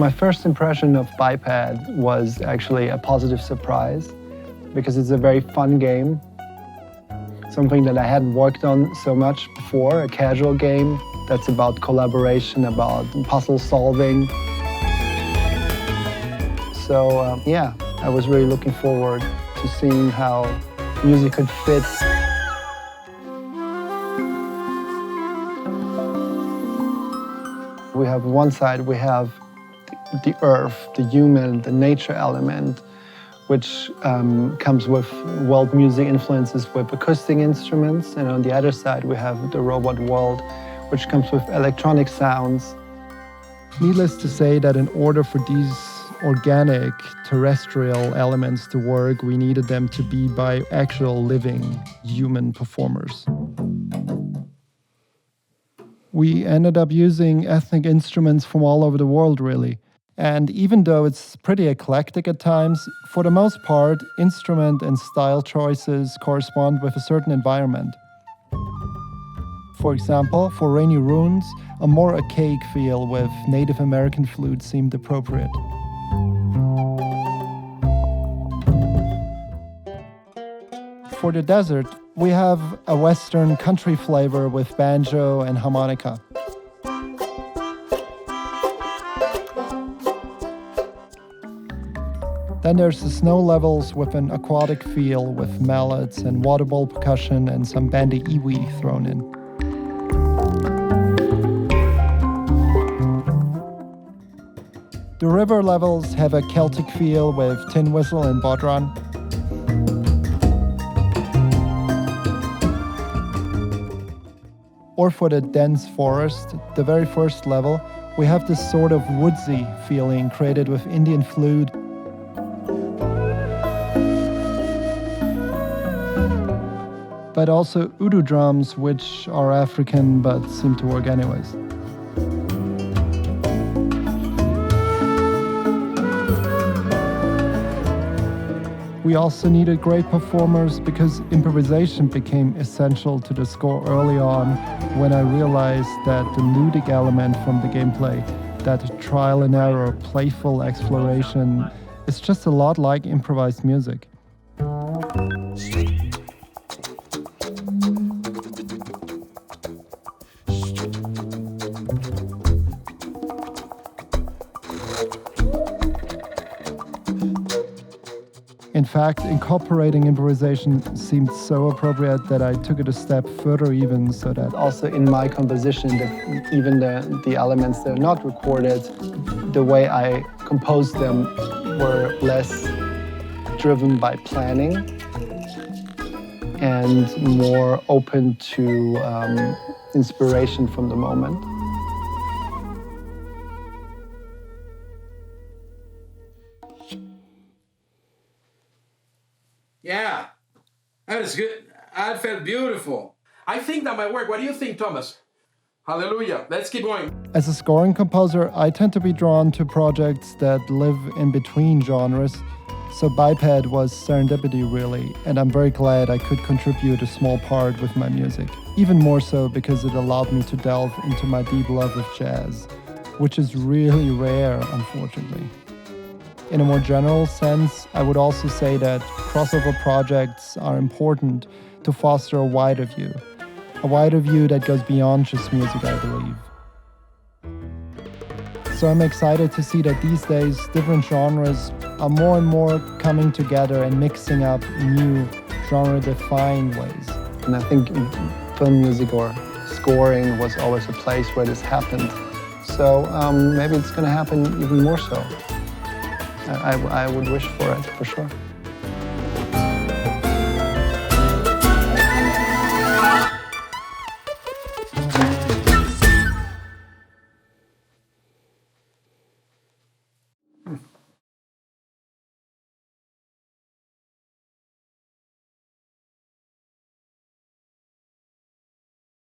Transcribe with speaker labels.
Speaker 1: My first impression of Biped was actually a positive surprise because it's a very fun game. Something that I hadn't worked on so much before, a casual game that's about collaboration, about puzzle solving. So yeah, I was really looking forward to seeing how music could fit. We have one side, we have the earth, the human, the nature element, which comes with world music influences with acoustic instruments. And on the other side, we have the robot world, which comes with electronic sounds. Needless to say that in order for these organic terrestrial elements to work, we needed them to be by actual living human performers. We ended up using ethnic instruments from all over the world, really. And even though it's pretty eclectic at times, for the most part, instrument and style choices correspond with a certain environment. For example, for Rainy Ruins, a more archaic feel with Native American flute seemed appropriate. For the desert, we have a Western country flavor with banjo and harmonica. Then there's the snow levels with an aquatic feel with mallets and water bowl percussion and some bandy iwi thrown in. The river levels have a Celtic feel with tin whistle and bodhran. Or for the dense forest, the very first level, we have this sort of woodsy feeling created with Indian flute. But also udu drums, which are African but seem to work anyways. We also needed great performers because improvisation became essential to the score early on when I realized that the ludic element from the gameplay, that trial and error, playful exploration, is just a lot like improvised music. In fact, incorporating improvisation seemed so appropriate that I took it a step further even, so that also in my composition, that even the elements that are not recorded, the way I composed them were less driven by planning and more open to inspiration from the moment.
Speaker 2: Yeah, that was good. I felt beautiful. I think that might work. What do you think, Thomas? Hallelujah. Let's keep going.
Speaker 1: As a scoring composer, I tend to be drawn to projects that live in between genres. So Biped was serendipity, really, and I'm very glad I could contribute a small part with my music. Even more so because it allowed me to delve into my deep love of jazz, which is really rare, unfortunately. In a more general sense, I would also say that crossover projects are important to foster a wider view that goes beyond just music, I believe. So I'm excited to see that these days different genres are more and more coming together and mixing up new genre-defined ways. And I think film music or scoring was always a place where this happened. So maybe it's going to happen even more so. I would wish for it, for sure.